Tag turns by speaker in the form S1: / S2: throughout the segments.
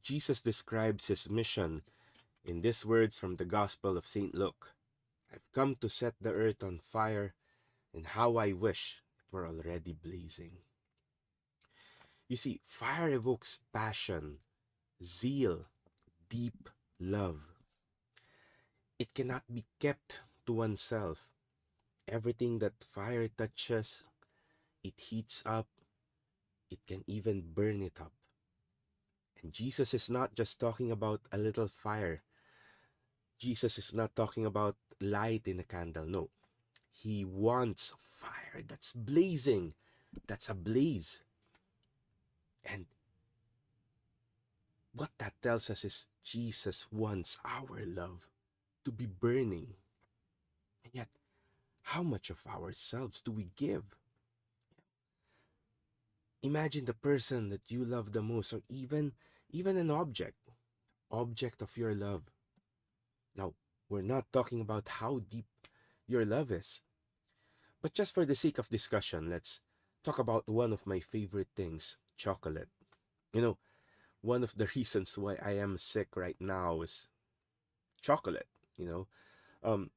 S1: Jesus describes his mission in these words from the Gospel of St. Luke. I've come to set the earth on fire, and how I wish it were already blazing. You see, fire evokes passion, zeal, deep love. It cannot be kept to oneself. Everything that fire touches, it heats up, it can even burn it up. And Jesus is not just talking about a little fire. Jesus is not talking about light in a candle. No. He wants fire that's blazing, that's ablaze. And what that tells us is Jesus wants our love to be burning. And yet, how much of ourselves do we give? Imagine the person that you love the most, or even an object of your love. Now, we're not talking about how deep your love is, but just for the sake of discussion, let's talk about one of my favorite things, chocolate. You know, one of the reasons why I am sick right now is chocolate, you know. Um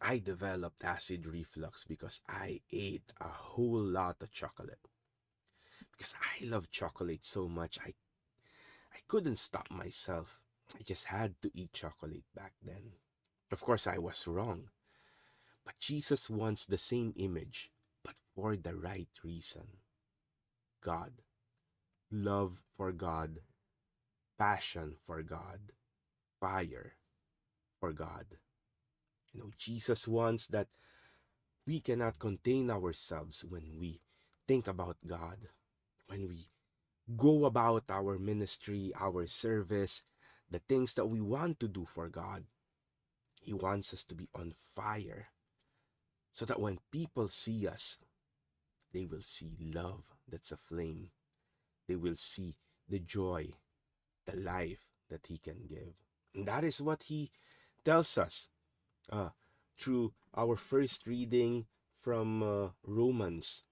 S1: I developed acid reflux because I ate a whole lot of chocolate. Because I love chocolate so much, I couldn't stop myself. I just had to eat chocolate back then. Of course, I was wrong. But Jesus wants the same image, but for the right reason. God. Love for God. Passion for God. Fire for God. Jesus wants that we cannot contain ourselves when we think about God, when we go about our ministry, our service, the things that we want to do for God. He wants us to be on fire so that when people see us, they will see love that's a flame. They will see the joy, the life that He can give. And that is what He tells us uh, through our first reading from Romans,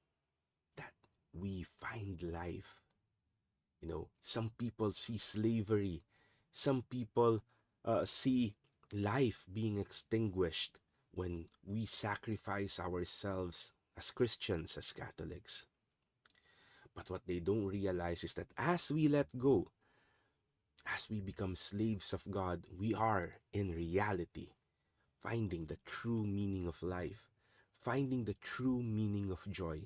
S1: that we find life. Some people see slavery. Some people see life being extinguished when we sacrifice ourselves as Christians, as Catholics. But what they don't realize is that as we let go, as we become slaves of God, we are in reality finding the true meaning of life, finding the true meaning of joy.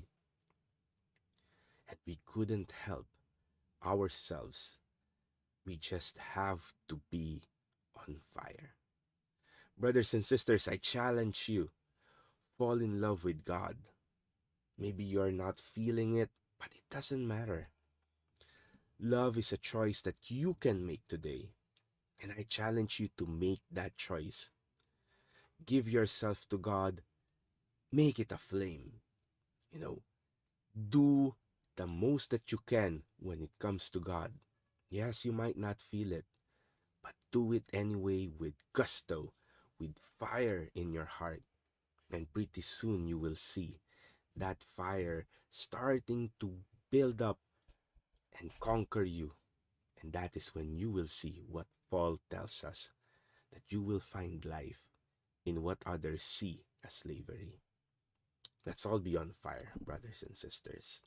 S1: And we couldn't help ourselves. We just have to be on fire. Brothers and sisters, I challenge you, fall in love with God. Maybe you're not feeling it, but it doesn't matter. Love is a choice that you can make today. And I challenge you to make that choice. Give yourself to God. Make it a flame. You know, do the most that you can when it comes to God. Yes, you might not feel it, but do it anyway with gusto, with fire in your heart. And pretty soon you will see that fire starting to build up and conquer you. And that is when you will see what Paul tells us, that you will find life in what others see as slavery. Let's all be on fire, brothers and sisters.